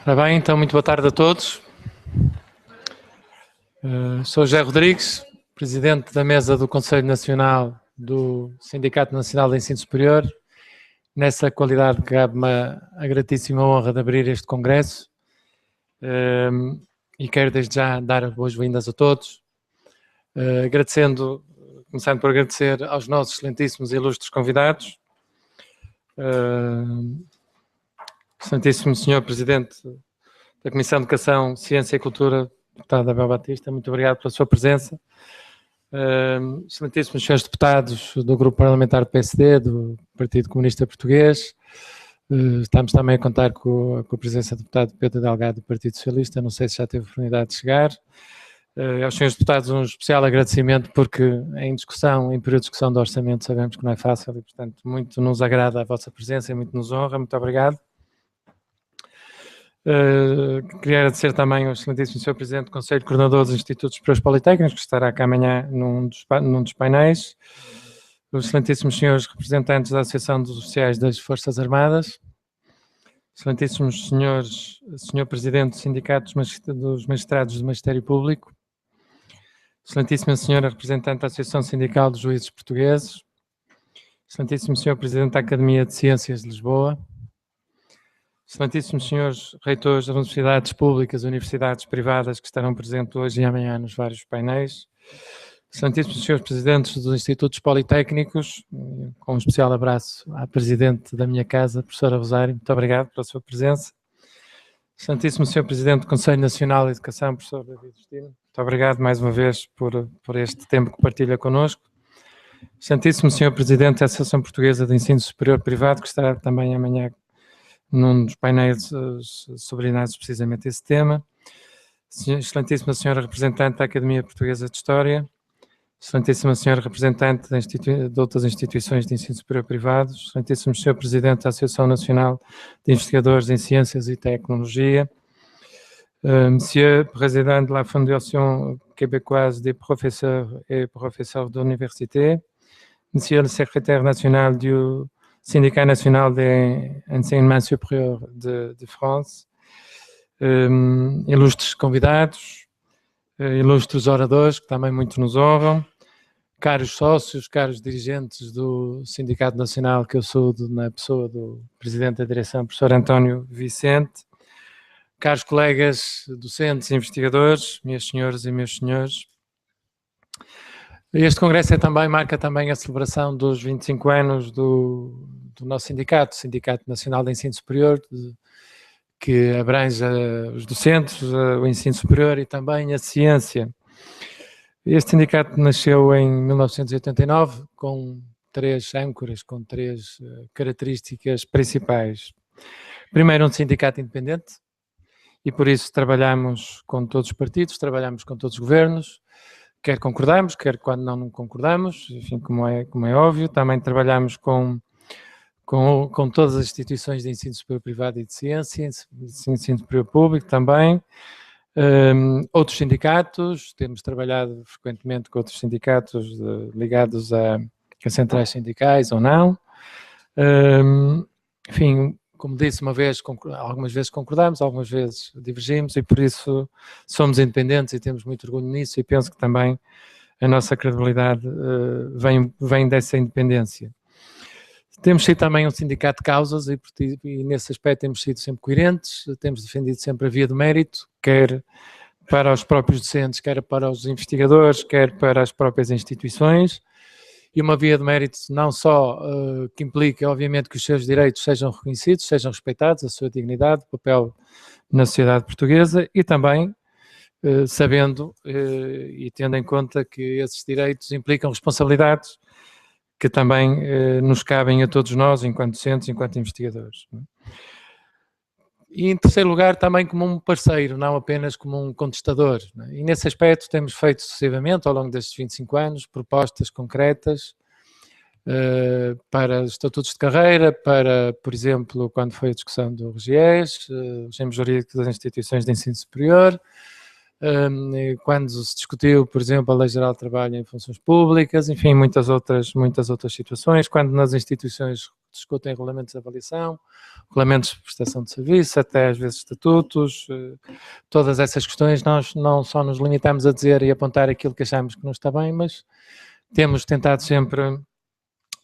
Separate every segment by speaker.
Speaker 1: Ora bem, então muito boa tarde a todos. Sou José Rodrigues, Presidente da Mesa do Conselho Nacional do Sindicato Nacional de Ensino Superior. Nessa qualidade, cabe-me a gratíssima honra de abrir este congresso e quero desde já dar boas-vindas a todos, começando por agradecer aos nossos excelentíssimos e ilustres convidados, excelentíssimo Senhor Presidente da Comissão de Educação, Ciência e Cultura, deputado Abel Batista, muito obrigado pela sua presença. Excelentíssimos senhores deputados do Grupo Parlamentar do PSD, do Partido Comunista Português, estamos também a contar com a presença do deputado Pedro Delgado do Partido Socialista, não sei se já teve a oportunidade de chegar. Aos senhores deputados um especial agradecimento porque em período de discussão do orçamento sabemos que não é fácil e portanto muito nos agrada a vossa presença e muito nos honra, muito obrigado. Queria agradecer também ao excelentíssimo Sr. Presidente do Conselho Coordenador dos Institutos Superiores Politécnicos, que estará cá amanhã num dos painéis, os excelentíssimos senhores representantes da Associação dos Oficiais das Forças Armadas, excelentíssimos Senhor Presidente do Sindicato dos Magistrados do Magistério Público, excelentíssima Senhora Representante da Associação Sindical dos Juízes Portugueses, excelentíssimo Senhor Presidente da Academia de Ciências de Lisboa, excelentíssimos senhores reitores das universidades públicas e universidades privadas que estarão presentes hoje e amanhã nos vários painéis, excelentíssimos senhores presidentes dos institutos politécnicos, com um especial abraço à presidente da minha casa, professora Rosário, muito obrigado pela sua presença, excelentíssimo senhor presidente do Conselho Nacional de Educação, professor David Justino, muito obrigado mais uma vez por este tempo que partilha connosco, excelentíssimo senhor presidente da Associação Portuguesa de Ensino Superior Privado, que estará também amanhã num dos painéis subordinados precisamente a esse tema, excelentíssima senhora representante da Academia Portuguesa de História, excelentíssima senhora representante de outras instituições de ensino superior privados, excelentíssimo senhor presidente da Associação Nacional de Investigadores em Ciências e Tecnologia, monsieur président de la Fondation Québécoise des Professeurs et Professeurs d'Université, monsieur le secrétaire national du Syndicat National de Enseignement Supérieur de France, ilustres convidados, ilustres oradores que também muito nos honram, caros sócios, caros dirigentes do Sindicato Nacional que eu saúdo na pessoa do Presidente da Direção, professor António Vicente, caros colegas docentes e investigadores, minhas senhoras e meus senhores. Este congresso marca também a celebração dos 25 anos do nosso sindicato, Sindicato Nacional de Ensino Superior, que abrange os docentes, o ensino superior e também a ciência. Este sindicato nasceu em 1989 com 3 âncoras, com 3 características principais. Primeiro, um sindicato independente e por isso trabalhamos com todos os partidos, trabalhamos com todos os governos, quer concordamos, quer quando não concordamos, enfim, como é óbvio, também trabalhamos com todas as instituições de ensino superior privado e de ciência, ensino superior público também, outros sindicatos, temos trabalhado frequentemente com outros sindicatos ligados a centrais sindicais ou não, enfim, como disse algumas vezes concordamos, algumas vezes divergimos e por isso somos independentes e temos muito orgulho nisso e penso que também a nossa credibilidade vem dessa independência. Temos sido também um sindicato de causas e nesse aspecto temos sido sempre coerentes, temos defendido sempre a via do mérito, quer para os próprios docentes, quer para os investigadores, quer para as próprias instituições, e uma via de mérito não só que implica, obviamente, que os seus direitos sejam reconhecidos, sejam respeitados, a sua dignidade, o papel na sociedade portuguesa, e também sabendo e tendo em conta que esses direitos implicam responsabilidades que também nos cabem a todos nós, enquanto docentes, enquanto investigadores. E, em terceiro lugar, também como um parceiro, não apenas como um contestador. E, nesse aspecto, temos feito sucessivamente, ao longo destes 25 anos, propostas concretas para estatutos de carreira, para, por exemplo, quando foi a discussão do RGES, o regime jurídico das instituições de ensino superior, quando se discutiu, por exemplo, a Lei Geral de Trabalho em funções públicas, enfim, muitas outras situações, quando nas instituições discutem regulamentos de avaliação, regulamentos de prestação de serviço, até às vezes estatutos, todas essas questões. Nós não só nos limitamos a dizer e apontar aquilo que achamos que não está bem, mas temos tentado sempre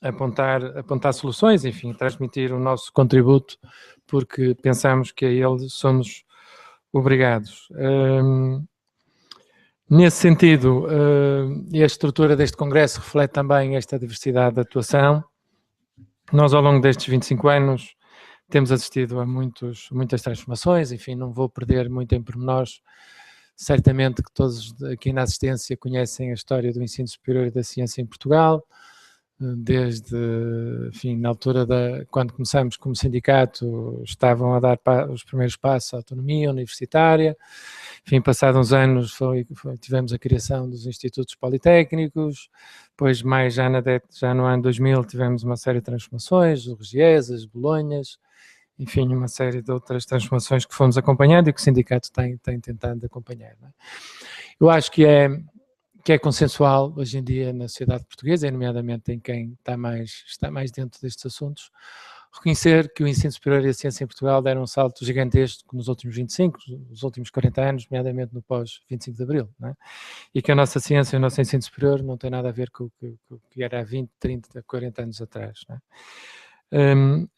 Speaker 1: apontar soluções, enfim, transmitir o nosso contributo, porque pensamos que a ele somos obrigados. Nesse sentido, a estrutura deste Congresso reflete também esta diversidade de atuação. Nós, ao longo destes 25 anos, temos assistido a muitas transformações, enfim, não vou perder muito em pormenores. Certamente que todos aqui na assistência conhecem a história do ensino superior e da ciência em Portugal, desde, enfim, na altura quando começamos como sindicato, estavam a dar os primeiros passos à autonomia universitária. Enfim, passados uns anos tivemos a criação dos institutos politécnicos, depois já no ano 2000 tivemos uma série de transformações, o Regies, as Bolonhas, enfim, uma série de outras transformações que fomos acompanhando e que o sindicato tem tentado acompanhar. Não é? Eu acho que é consensual hoje em dia na sociedade portuguesa, nomeadamente em quem está mais dentro destes assuntos, reconhecer que o ensino superior e a ciência em Portugal deram um salto gigantesco nos últimos 25, nos últimos 40 anos, nomeadamente no pós-25 de Abril, não é? E que a nossa ciência e o nosso ensino superior não tem nada a ver com o que era há 20, 30, 40 anos atrás. Não é?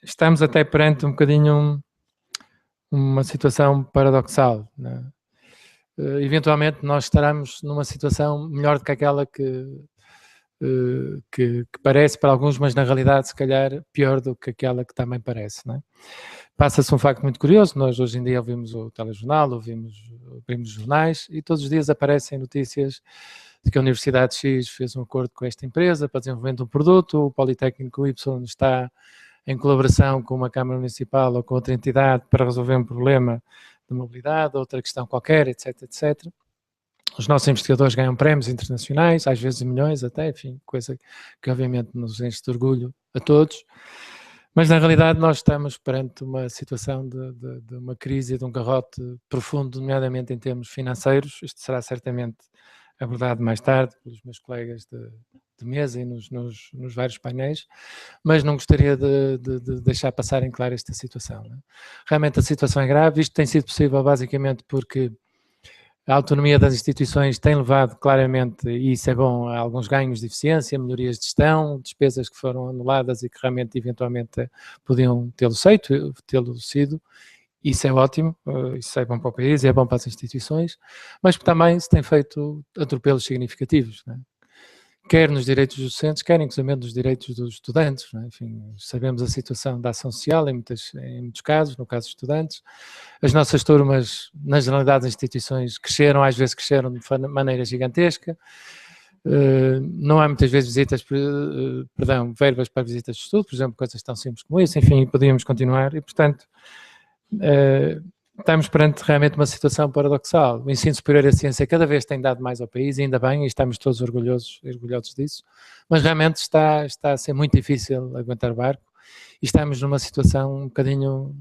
Speaker 1: Estamos até perante um bocadinho uma situação paradoxal, não é? Eventualmente nós estaremos numa situação melhor do que aquela que parece para alguns, mas na realidade se calhar pior do que aquela que também parece, não é? Passa-se um facto muito curioso, nós hoje em dia ouvimos o telejornal, ouvimos jornais e todos os dias aparecem notícias de que a Universidade X fez um acordo com esta empresa para desenvolvimento de um produto, o Politécnico Y está em colaboração com uma Câmara Municipal ou com outra entidade para resolver um problema de mobilidade, outra questão qualquer, etc, etc. Os nossos investigadores ganham prémios internacionais, às vezes milhões até, enfim, coisa que obviamente nos enche de orgulho a todos, mas na realidade nós estamos perante uma situação de uma crise, de um garrote profundo, nomeadamente em termos financeiros. Isto será certamente abordado mais tarde pelos meus colegas de mesa e nos vários painéis, mas não gostaria de deixar passar em claro esta situação. Não é? Realmente a situação é grave, isto tem sido possível basicamente porque a autonomia das instituições tem levado claramente, e isso é bom, a alguns ganhos de eficiência, melhorias de gestão, despesas que foram anuladas e que realmente eventualmente podiam tê-lo sido. Isso é ótimo, isso é bom para o país, é bom para as instituições, mas também se tem feito atropelos significativos, não é? Quer nos direitos dos docentes, quer inclusive nos direitos dos estudantes. Não é? Enfim, sabemos a situação da ação social em muitos casos, no caso dos estudantes. As nossas turmas, na generalidade das instituições, às vezes cresceram de maneira gigantesca. Não há muitas vezes verbas para visitas de estudo, por exemplo, coisas tão simples como isso. Enfim, podíamos continuar e, portanto, estamos perante realmente uma situação paradoxal. O ensino superior e a ciência cada vez tem dado mais ao país, ainda bem, e estamos todos orgulhosos disso, mas realmente está a ser muito difícil aguentar o barco e estamos numa situação um bocadinho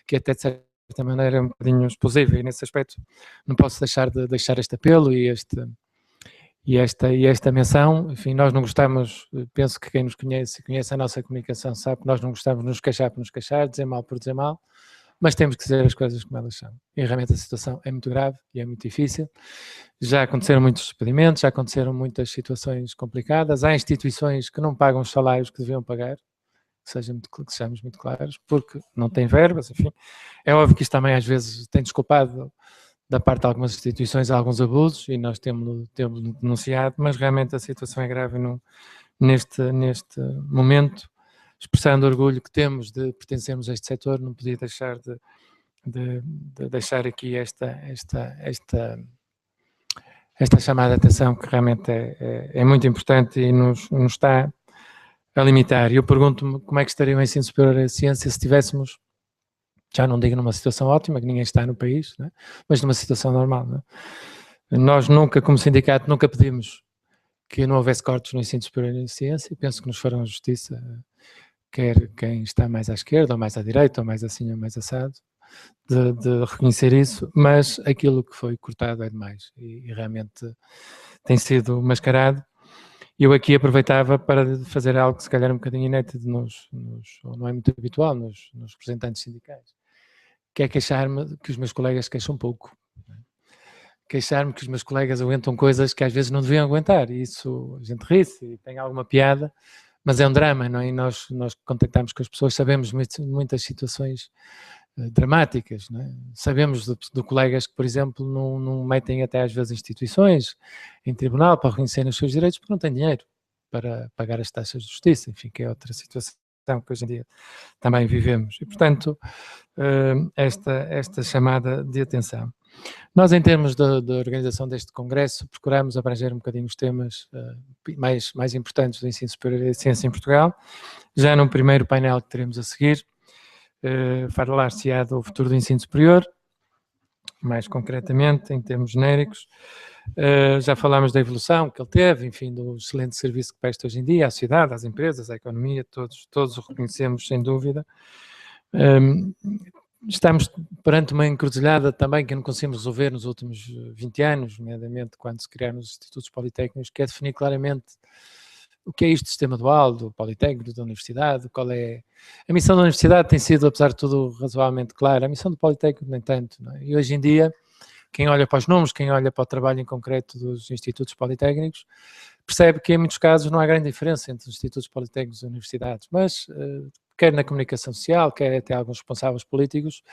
Speaker 1: que até de certa maneira é um bocadinho explosiva, e nesse aspecto não posso deixar de deixar este apelo e esta menção. Enfim, nós não gostamos, penso que quem nos conhece a nossa comunicação sabe que nós não gostamos de nos queixar por nos queixar, dizer mal por dizer mal, mas temos que dizer as coisas como elas são. E realmente a situação é muito grave e é muito difícil. Já aconteceram muitos despedimentos, já aconteceram muitas situações complicadas. Há instituições que não pagam os salários que deviam pagar, que sejamos muito claros, porque não têm verbas, enfim. É óbvio que isto também às vezes tem desculpado da parte de algumas instituições alguns abusos e nós temos denunciado, mas realmente a situação é grave neste momento. Expressando o orgulho que temos de pertencermos a este setor, não podia deixar de deixar aqui esta chamada de atenção, que realmente é muito importante e nos está a limitar. E eu pergunto-me como é que estaria o ensino superior à ciência se estivéssemos, já não digo numa situação ótima, que ninguém está no país, não é? Mas numa situação normal. Não é? Nós nunca, como sindicato, nunca pedimos que não houvesse cortes no ensino superior à ciência, e penso que nos farão justiça, quer quem está mais à esquerda, ou mais à direita, ou mais assim, ou mais assado, de reconhecer isso, mas aquilo que foi cortado é demais e realmente tem sido mascarado Eu aqui aproveitava para fazer algo que se calhar é um bocadinho inédito, ou não é muito habitual nos representantes sindicais, que é queixar-me que os meus colegas queixam pouco. Queixar-me que os meus colegas aguentam coisas que às vezes não deviam aguentar, e isso a gente ri-se e tem alguma piada, mas é um drama, não é? E nós contactamos com as pessoas, sabemos muitas situações dramáticas, não é? Sabemos de colegas que, por exemplo, não metem até às vezes instituições em tribunal para reconhecerem os seus direitos porque não têm dinheiro para pagar as taxas de justiça, enfim, que é outra situação que hoje em dia também vivemos. E, portanto, esta chamada de atenção. Nós, em termos da organização deste congresso, procuramos abranger um bocadinho os temas mais importantes do ensino superior e da ciência em Portugal. Já num primeiro painel que teremos a seguir, falar-se-á do futuro do ensino superior, mais concretamente, em termos genéricos. Já falámos da evolução que ele teve, enfim, do excelente serviço que presta hoje em dia à sociedade, às empresas, à economia, todos o reconhecemos, sem dúvida. Estamos perante uma encruzilhada também que não conseguimos resolver nos últimos 20 anos, nomeadamente quando se criaram os institutos politécnicos, que é definir claramente o que é isto do sistema dual, do politécnico, da universidade, qual é... A missão da universidade tem sido, apesar de tudo, razoavelmente clara, a missão do politécnico nem tanto, não é? E hoje em dia, quem olha para os números, quem olha para o trabalho em concreto dos institutos politécnicos, percebe que em muitos casos não há grande diferença entre os institutos politécnicos e universidades, mas quer na comunicação social, quer até alguns responsáveis políticos,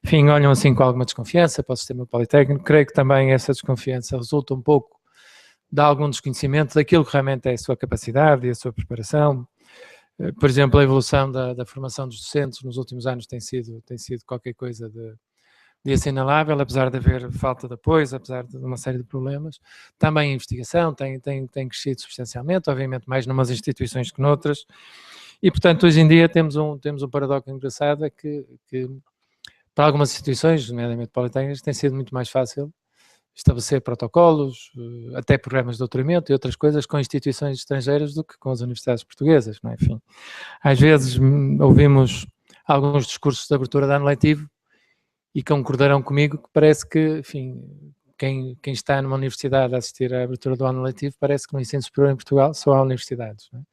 Speaker 1: enfim, olham assim com alguma desconfiança para o sistema politécnico. Creio que também essa desconfiança resulta um pouco de algum desconhecimento daquilo que realmente é a sua capacidade e a sua preparação. Por exemplo, a evolução da formação dos docentes nos últimos anos tem sido qualquer coisa de assinalável, apesar de haver falta de apoio, apesar de uma série de problemas. Também a investigação tem crescido substancialmente, obviamente mais numas instituições que noutras, e portanto hoje em dia temos um paradoxo engraçado, é que para algumas instituições, nomeadamente politécnicas, tem sido muito mais fácil estabelecer protocolos, até programas de doutoramento e outras coisas com instituições estrangeiras do que com as universidades portuguesas, não é? Enfim, às vezes ouvimos alguns discursos de abertura de ano letivo e concordarão comigo que parece que, enfim, quem está numa universidade a assistir à abertura do ano letivo parece que no ensino superior em Portugal só há universidades, não é?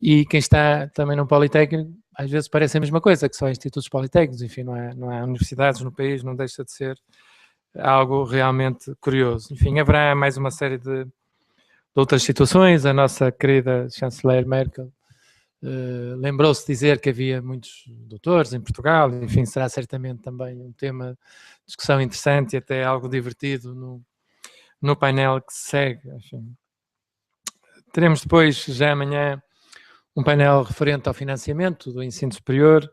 Speaker 1: E quem está também num politécnico às vezes parece a mesma coisa, que só há institutos politécnicos, enfim, não há universidades no país, não deixa de ser algo realmente curioso. Enfim, haverá mais uma série de outras situações. A nossa querida chanceler Merkel lembrou-se de dizer que havia muitos doutores em Portugal. Enfim, será certamente também um tema de discussão interessante e até algo divertido no painel que se segue. Enfim, teremos depois, já amanhã, um painel referente ao financiamento do ensino superior,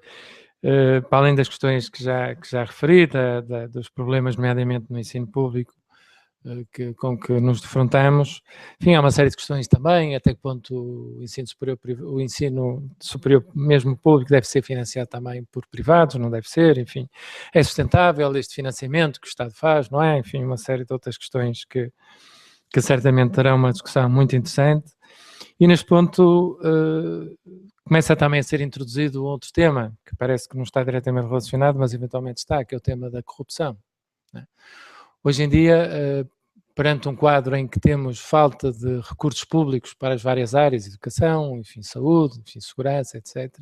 Speaker 1: para além das questões que já referi, dos problemas, nomeadamente no ensino público, com que nos defrontamos. Enfim, há uma série de questões também, até que ponto o ensino superior mesmo público deve ser financiado também por privados, não deve ser, enfim, é sustentável este financiamento que o Estado faz, não é? Enfim, uma série de outras questões que certamente terão uma discussão muito interessante. E neste ponto começa também a ser introduzido outro tema, que parece que não está diretamente relacionado, mas eventualmente está, que é o tema da corrupção, né? Hoje em dia, perante um quadro em que temos falta de recursos públicos para as várias áreas, educação, enfim, saúde, enfim, segurança, etc.,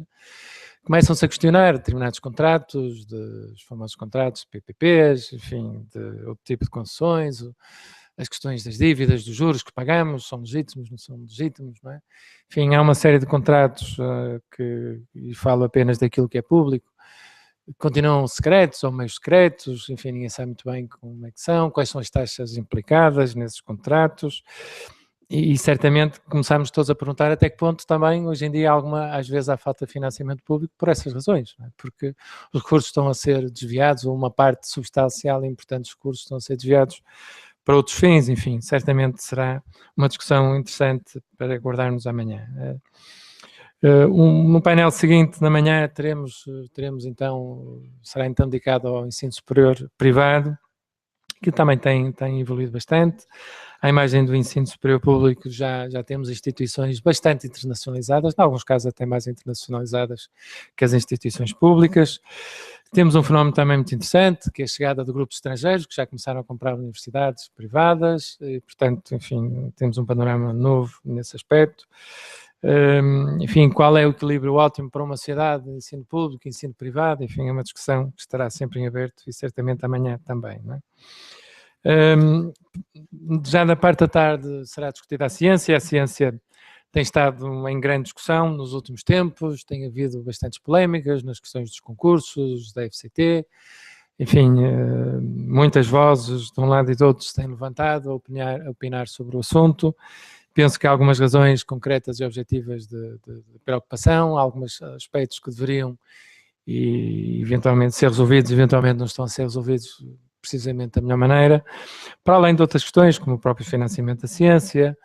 Speaker 1: começam-se a questionar determinados contratos, os famosos contratos PPPs, enfim, de outro tipo de concessões, as questões das dívidas, dos juros que pagamos, são legítimos, não são legítimos, não é? Enfim, há uma série de contratos e falo apenas daquilo que é público, continuam secretos ou meio secretos, enfim, ninguém sabe muito bem como é que são, quais são as taxas implicadas nesses contratos, e certamente começamos todos a perguntar até que ponto também, hoje em dia, às vezes há falta de financiamento público por essas razões, não é? Porque os recursos estão a ser desviados, ou uma parte substancial e importante dos recursos estão a ser desviados para outros fins. Enfim, certamente será uma discussão interessante para aguardarmos amanhã. No painel seguinte, na manhã, teremos então, será então dedicado ao ensino superior privado, que também tem evoluído bastante. À imagem do ensino superior público já temos instituições bastante internacionalizadas, em alguns casos até mais internacionalizadas que as instituições públicas. Temos um fenómeno também muito interessante, que é a chegada de grupos estrangeiros que já começaram a comprar universidades privadas e, portanto, enfim, temos um panorama novo nesse aspecto. Enfim, qual é o equilíbrio ótimo para uma sociedade de ensino público, ensino privado? Enfim, é uma discussão que estará sempre em aberto e certamente amanhã também, não é? Já na parte da tarde será discutida a ciência tem estado em grande discussão nos últimos tempos, tem havido bastantes polémicas nas questões dos concursos, da FCT, enfim, muitas vozes de um lado e do outro se têm levantado a opinar sobre o assunto. Penso que há algumas razões concretas e objetivas de preocupação, há alguns aspectos que deveriam e eventualmente ser resolvidos, eventualmente não estão a ser resolvidos precisamente da melhor maneira, para além de outras questões, como o próprio financiamento da ciência.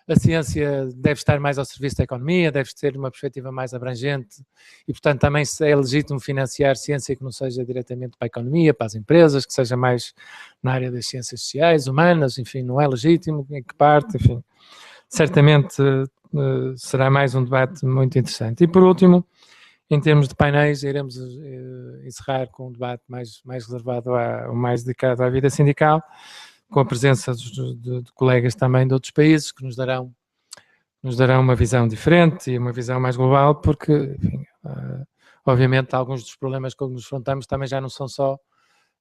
Speaker 1: A ciência deve estar mais ao serviço da economia, deve ter uma perspectiva mais abrangente e, portanto, também é legítimo financiar ciência que não seja diretamente para a economia, para as empresas, que seja mais na área das ciências sociais, humanas, enfim, não é legítimo, em que parte, enfim. Certamente será mais um debate muito interessante. E, por último, em termos de painéis, iremos encerrar com um debate mais reservado, mais dedicado à vida sindical, com a presença de colegas também de outros países que nos darão uma visão diferente e uma visão mais global, porque, enfim, obviamente, alguns dos problemas com que nos confrontamos também já não são só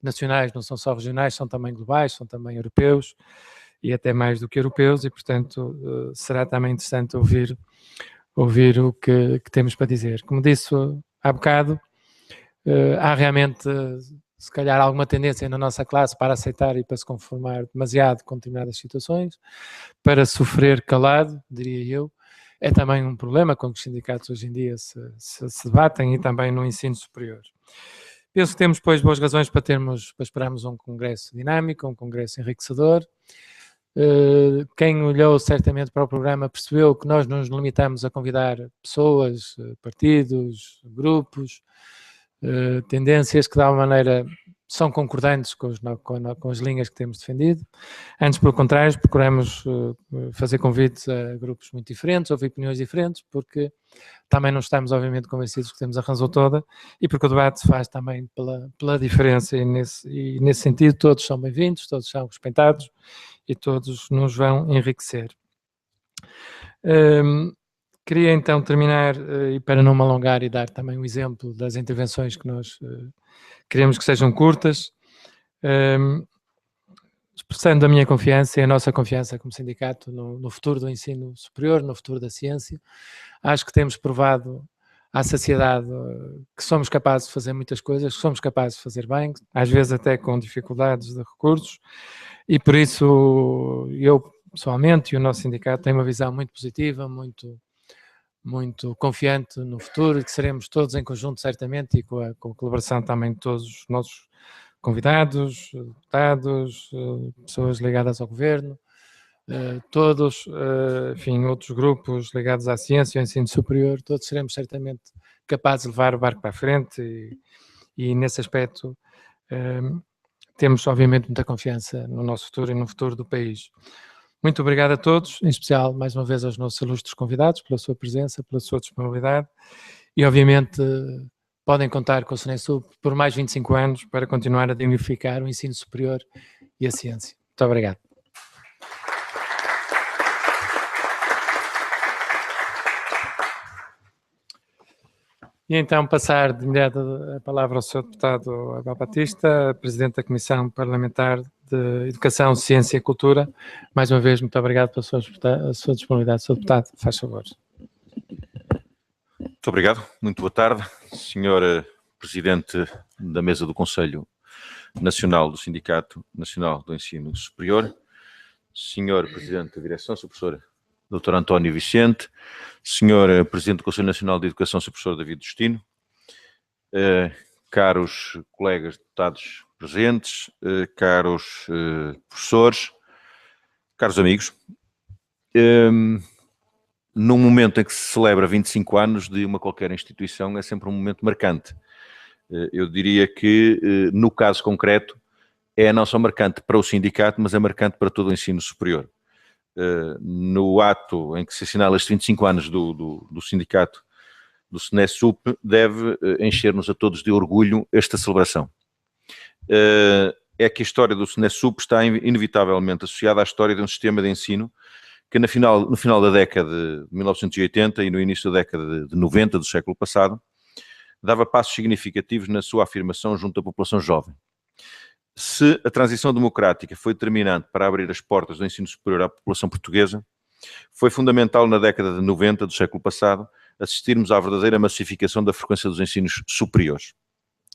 Speaker 1: nacionais, não são só regionais, são também globais, são também europeus e até mais do que europeus e, portanto, será também interessante ouvir o que temos para dizer. Como disse há bocado, há realmente, se calhar, alguma tendência na nossa classe para aceitar e para se conformar demasiado com determinadas situações, para sofrer calado, diria eu. É também um problema com que os sindicatos hoje em dia se debatem e também no ensino superior. Penso que temos, pois, boas razões para esperarmos um congresso dinâmico, um congresso enriquecedor. Quem olhou certamente para o programa percebeu que nós nos limitamos a convidar pessoas, partidos, grupos, tendências que de alguma maneira são concordantes com as linhas que temos defendido. Antes, pelo contrário, procuramos fazer convites a grupos muito diferentes, ouvir opiniões diferentes, porque também não estamos, obviamente, convencidos que temos a razão toda e porque o debate se faz também pela diferença e nesse sentido todos são bem-vindos, todos são respeitados e todos nos vão enriquecer. Queria então terminar, e para não me alongar e dar também um exemplo das intervenções que nós queremos que sejam curtas, expressando a minha confiança e a nossa confiança como sindicato no futuro do ensino superior, no futuro da ciência. Acho que temos provado à sociedade que somos capazes de fazer muitas coisas, que somos capazes de fazer bem, às vezes até com dificuldades de recursos, e por isso eu pessoalmente e o nosso sindicato tem uma visão muito positiva, muito confiante no futuro e que seremos todos em conjunto certamente e com a colaboração também de todos os nossos convidados, deputados, pessoas ligadas ao governo, todos, enfim, outros grupos ligados à ciência e ao ensino superior, todos seremos certamente capazes de levar o barco para a frente e nesse aspecto temos obviamente muita confiança no nosso futuro e no futuro do país. Muito obrigado a todos, em especial mais uma vez aos nossos ilustres convidados pela sua presença, pela sua disponibilidade e obviamente podem contar com o Senesul por mais 25 anos para continuar a dignificar o ensino superior e a ciência. Muito obrigado. E então passar de imediato a palavra ao Sr. Deputado Abel Batista, Presidente da Comissão Parlamentar de Educação, Ciência e Cultura. Mais uma vez, muito obrigado pela sua disponibilidade. Sr. Deputado, faz favor.
Speaker 2: Muito obrigado, muito boa tarde. Sr. Presidente da Mesa do Conselho Nacional do Sindicato Nacional do Ensino Superior, Sr. Presidente da Direção, Sr. Professor Dr. António Vicente, Sr. Presidente do Conselho Nacional de Educação, Sr. Professor David Justino, caros colegas deputados presentes, caros professores, caros amigos, num momento em que se celebra 25 anos de uma qualquer instituição, é sempre um momento marcante. Eu diria que, no caso concreto, é não só marcante para o sindicato, mas é marcante para todo o ensino superior. no ato em que se assinala estes 25 anos do sindicato do SNESUP, deve encher-nos a todos de orgulho esta celebração. É que a história do SNESUP está inevitavelmente associada à história de um sistema de ensino que no final da década de 1980 e no início da década de 90 do século passado, dava passos significativos na sua afirmação junto à população jovem. Se a transição democrática foi determinante para abrir as portas do ensino superior à população portuguesa, foi fundamental na década de 90 do século passado assistirmos à verdadeira massificação da frequência dos ensinos superiores.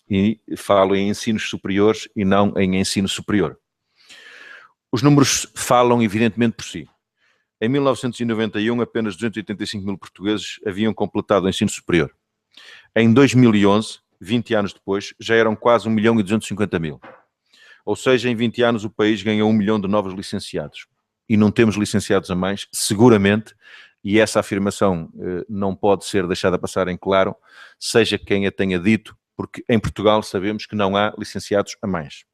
Speaker 2: E falo em ensinos superiores e não em ensino superior. Os números falam evidentemente por si. Em 1991, apenas 285 mil portugueses haviam completado o ensino superior. Em 2011, 20 anos depois, já eram quase 1.250.000. Ou seja, em 20 anos o país ganhou 1 milhão de novos licenciados. E não temos licenciados a mais, seguramente, e essa afirmação não pode ser deixada passar em claro, seja quem a tenha dito, porque em Portugal sabemos que não há licenciados a mais.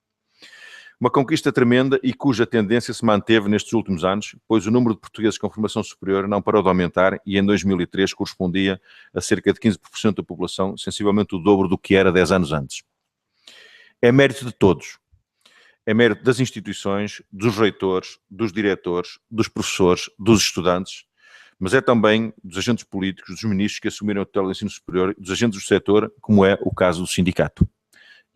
Speaker 2: Uma conquista tremenda e cuja tendência se manteve nestes últimos anos, pois o número de portugueses com formação superior não parou de aumentar e em 2003 correspondia a cerca de 15% da população, sensivelmente o dobro do que era 10 anos antes. É mérito de todos. É mérito das instituições, dos reitores, dos diretores, dos professores, dos estudantes, mas é também dos agentes políticos, dos ministros que assumiram a tutela do ensino superior, dos agentes do setor, como é o caso do sindicato.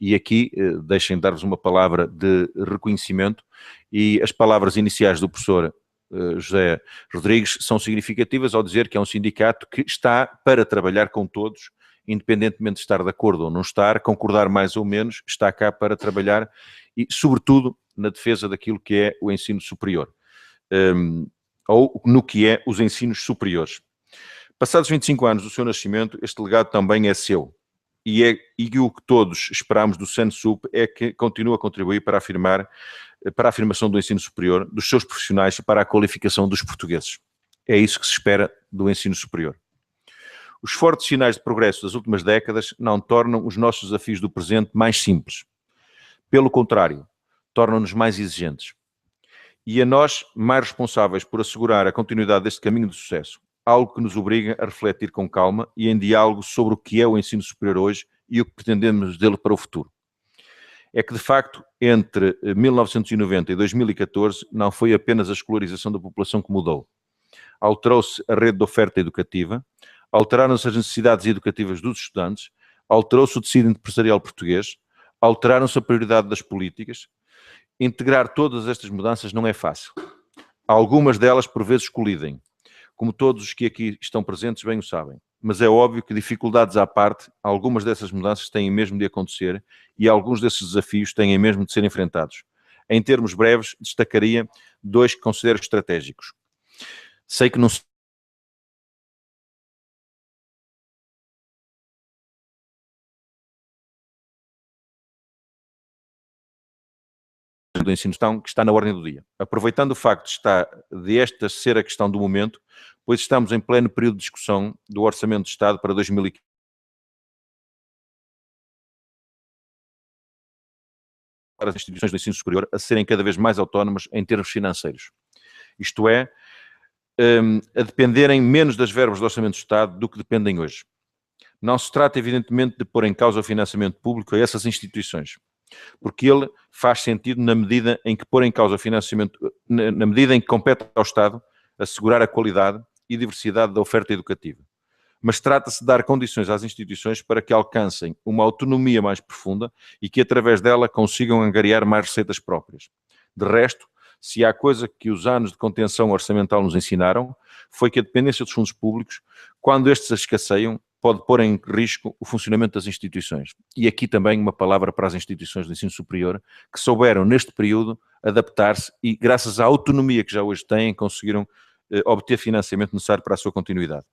Speaker 2: E aqui deixem dar-vos uma palavra de reconhecimento, e as palavras iniciais do professor José Rodrigues são significativas ao dizer que é um sindicato que está para trabalhar com todos, independentemente de estar de acordo ou não estar, concordar mais ou menos, está cá para trabalhar e, sobretudo, na defesa daquilo que é o ensino superior, ou no que é os ensinos superiores. Passados 25 anos do seu nascimento, este legado também é seu. E o que todos esperamos do SNSUP é que continue a contribuir para a afirmação do ensino superior, dos seus profissionais e para a qualificação dos portugueses. É isso que se espera do ensino superior. Os fortes sinais de progresso das últimas décadas não tornam os nossos desafios do presente mais simples. Pelo contrário, tornam-nos mais exigentes. E a nós, mais responsáveis por assegurar a continuidade deste caminho de sucesso. Algo que nos obriga a refletir com calma e em diálogo sobre o que é o ensino superior hoje e o que pretendemos dele para o futuro. É que, de facto, entre 1990 e 2014, não foi apenas a escolarização da população que mudou. Alterou-se a rede de oferta educativa, alteraram-se as necessidades educativas dos estudantes, alterou-se o tecido empresarial português, alteraram-se a prioridade das políticas. Integrar todas estas mudanças não é fácil. Algumas delas, por vezes, colidem. Como todos os que aqui estão presentes bem o sabem. Mas é óbvio que, dificuldades à parte, algumas dessas mudanças têm mesmo de acontecer e alguns desses desafios têm mesmo de ser enfrentados. Em termos breves, destacaria 2 que considero estratégicos. Sei que não do ensino que está na ordem do dia. Aproveitando o facto de esta ser a questão do momento, pois estamos em pleno período de discussão do Orçamento de Estado para 2015. Para as instituições do ensino superior a serem cada vez mais autónomas em termos financeiros. Isto é, a dependerem menos das verbas do Orçamento de Estado do que dependem hoje. Não se trata, evidentemente, de pôr em causa o financiamento público a essas instituições, porque ele faz sentido na medida em que pôr em causa o financiamento, na medida em que compete ao Estado assegurar a qualidade e diversidade da oferta educativa. Mas trata-se de dar condições às instituições para que alcancem uma autonomia mais profunda e que, através dela, consigam angariar mais receitas próprias. De resto, se há coisa que os anos de contenção orçamental nos ensinaram, foi que a dependência dos fundos públicos, quando estes escasseiam, pode pôr em risco o funcionamento das instituições. E aqui também uma palavra para as instituições de ensino superior, que souberam, neste período, adaptar-se e, graças à autonomia que já hoje têm, conseguiram obter financiamento necessário para a sua continuidade.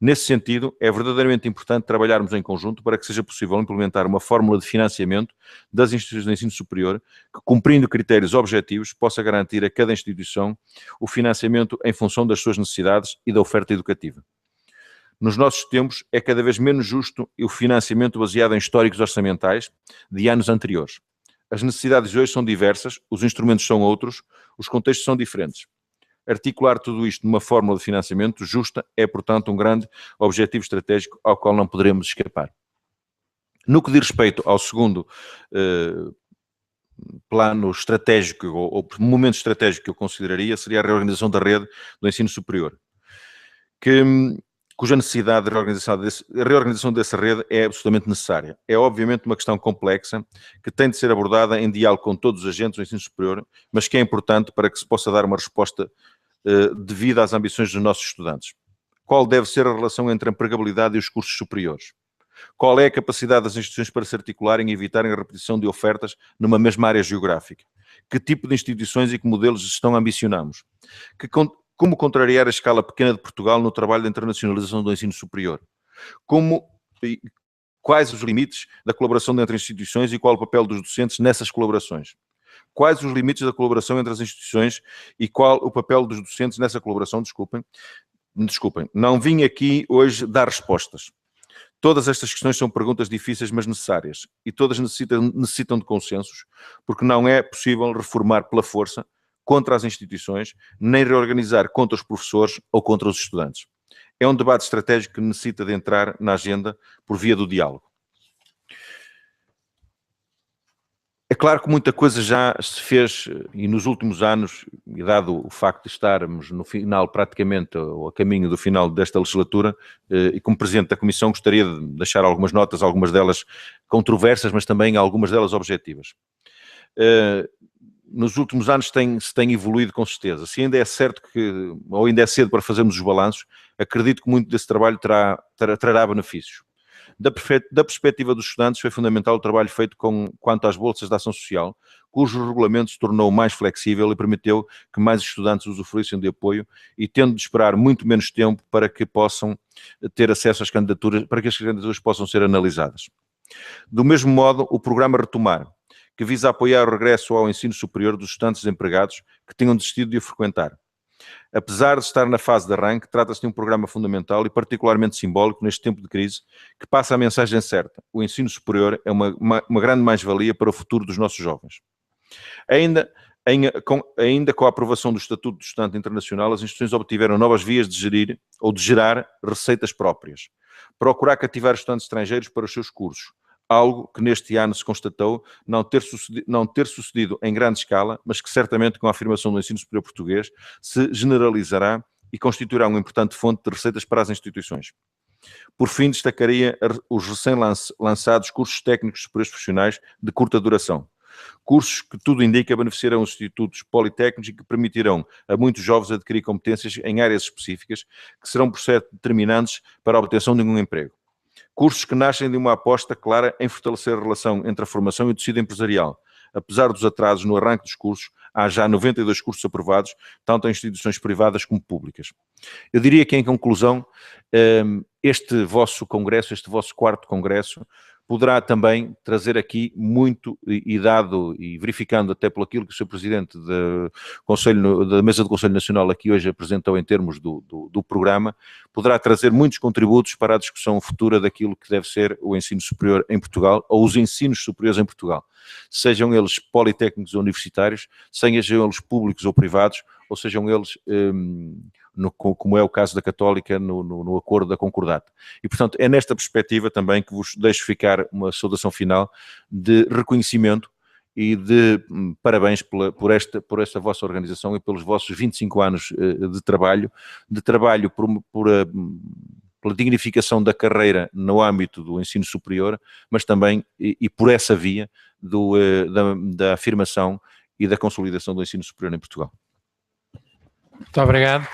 Speaker 2: Nesse sentido, é verdadeiramente importante trabalharmos em conjunto para que seja possível implementar uma fórmula de financiamento das instituições de ensino superior que, cumprindo critérios objetivos, possa garantir a cada instituição o financiamento em função das suas necessidades e da oferta educativa. Nos nossos tempos, é cada vez menos justo o financiamento baseado em históricos orçamentais de anos anteriores. As necessidades de hoje são diversas, os instrumentos são outros, os contextos são diferentes. Articular tudo isto numa fórmula de financiamento justa é, portanto, um grande objetivo estratégico ao qual não poderemos escapar. No que diz respeito ao segundo plano estratégico ou momento estratégico que eu consideraria, seria a reorganização da rede do ensino superior, cuja necessidade de reorganização dessa rede é absolutamente necessária. É obviamente uma questão complexa que tem de ser abordada em diálogo com todos os agentes do ensino superior, mas que é importante para que se possa dar uma resposta devida às ambições dos nossos estudantes. Qual deve ser a relação entre a empregabilidade e os cursos superiores? Qual é a capacidade das instituições para se articularem e evitarem a repetição de ofertas numa mesma área geográfica? Que tipo de instituições e que modelos de gestão ambicionamos? Como contrariar a escala pequena de Portugal no trabalho de internacionalização do ensino superior? Quais os limites da colaboração entre instituições e qual o papel dos docentes nessas colaborações? Quais os limites da colaboração entre as instituições e qual o papel dos docentes nessa colaboração? Desculpem, não vim aqui hoje dar respostas. Todas estas questões são perguntas difíceis, mas necessárias, e todas necessitam de consensos, porque não é possível reformar pela força contra as instituições, nem reorganizar contra os professores ou contra os estudantes. É um debate estratégico que necessita de entrar na agenda por via do diálogo. É claro que muita coisa já se fez e nos últimos anos, e dado o facto de estarmos no final, praticamente, ou a caminho do final desta legislatura, e como Presidente da Comissão gostaria de deixar algumas notas, algumas delas controversas, mas também algumas delas objetivas. Nos últimos anos se tem evoluído com certeza. Se ainda é certo que, ou ainda é cedo para fazermos os balanços, acredito que muito desse trabalho trará benefícios. Da perspectiva dos estudantes, foi fundamental o trabalho feito quanto às bolsas de ação social, cujo regulamento se tornou mais flexível e permitiu que mais estudantes usufruíssem de apoio e tendo de esperar muito menos tempo para que possam ter acesso às candidaturas, para que as candidaturas possam ser analisadas. Do mesmo modo, o programa Retomar, que visa apoiar o regresso ao ensino superior dos estudantes desempregados que tenham desistido de o frequentar. Apesar de estar na fase de arranque, trata-se de um programa fundamental e particularmente simbólico neste tempo de crise, que passa a mensagem certa. O ensino superior é uma grande mais-valia para o futuro dos nossos jovens. Ainda com a aprovação do Estatuto de Estudante Internacional, as instituições obtiveram novas vias de gerir ou de gerar receitas próprias. Procurar cativar estudantes estrangeiros para os seus cursos, algo que neste ano se constatou não ter sucedido em grande escala, mas que certamente com a afirmação do ensino superior português se generalizará e constituirá uma importante fonte de receitas para as instituições. Por fim, destacaria os recém-lançados cursos técnicos superiores profissionais de curta duração. Cursos que tudo indica beneficiarão os institutos politécnicos e que permitirão a muitos jovens adquirir competências em áreas específicas que serão processos determinantes para a obtenção de um emprego. Cursos que nascem de uma aposta clara em fortalecer a relação entre a formação e o tecido empresarial. Apesar dos atrasos no arranque dos cursos, há já 92 cursos aprovados, tanto em instituições privadas como públicas. Eu diria que, em conclusão, este vosso congresso, este vosso quarto congresso, poderá também trazer aqui muito, e verificando até pelo aquilo que o Sr. Presidente da Mesa do Conselho Nacional aqui hoje apresentou em termos do programa, poderá trazer muitos contributos para a discussão futura daquilo que deve ser o ensino superior em Portugal, ou os ensinos superiores em Portugal. Sejam eles politécnicos ou universitários, sejam eles públicos ou privados, ou sejam eles... como é o caso da Católica no acordo da Concordato. E, portanto, é nesta perspectiva também que vos deixo ficar uma saudação final de reconhecimento e de parabéns por esta vossa organização e pelos vossos 25 anos de trabalho pela dignificação da carreira no âmbito do ensino superior, mas também e por essa via da afirmação e da consolidação do ensino superior em Portugal.
Speaker 1: Muito obrigado.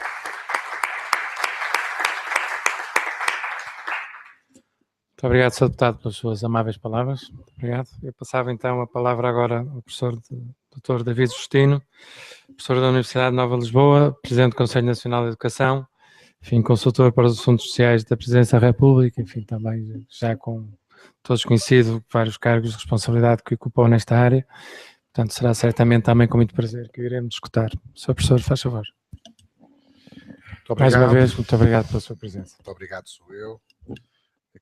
Speaker 1: Muito obrigado, Sr. Deputado, pelas suas amáveis palavras. Muito obrigado. Eu passava então a palavra agora ao professor Dr. David Justino, professor da Universidade de Nova Lisboa, Presidente do Conselho Nacional de Educação, enfim, consultor para os assuntos sociais da Presidência da República, enfim, também já com todos conhecido vários cargos de responsabilidade que ocupou nesta área. Portanto, será certamente também com muito prazer que o iremos escutar. Sr. Professor, faz favor. Mais uma vez, muito obrigado pela sua presença.
Speaker 3: Muito obrigado, sou eu.